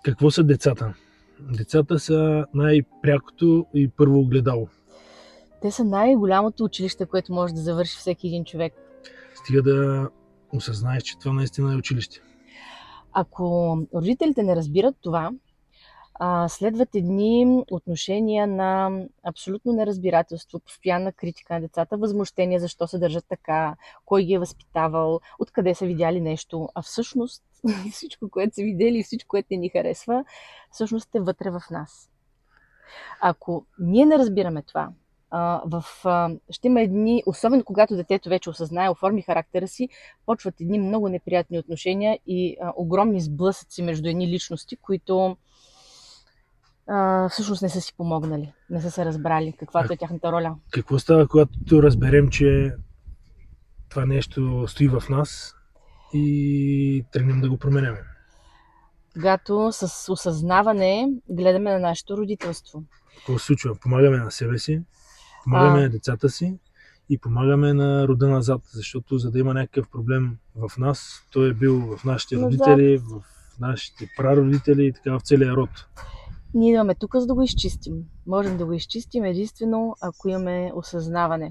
Какво са децата? Децата са най-прякото и първо огледало. Те са най-голямото училище, което може да завърши всеки един човек. Стига да осъзнаеш, че това наистина е училище. Ако родителите не разбират това, следват едни отношения на абсолютно неразбирателство, постоянна критика на децата, възмущение защо се държат така, кой ги е възпитавал, откъде са видяли нещо. А всъщност всичко, което са видели и всичко, което не ни харесва, всъщност е вътре в нас. Ако ние не разбираме това, ще има едни, особено когато детето вече осъзнае, оформи характера си, почват едни много неприятни отношения и огромни сблъсъци между едни личности, които всъщност не са си помогнали, не са се разбрали каквато е тяхната роля. Какво става, когато разберем, че това нещо стои в нас и тръгнем да го променяме? Когато с осъзнаване гледаме на нашето родителство. Какво се случва? Помагаме на себе си, помагаме на децата си и помагаме на рода назад, защото за да има някакъв проблем в нас, той е бил в нашите родители, в нашите прародители и така в целия род. Ние имаме тук, за да го изчистим. Можем да го изчистим единствено, ако имаме осъзнаване.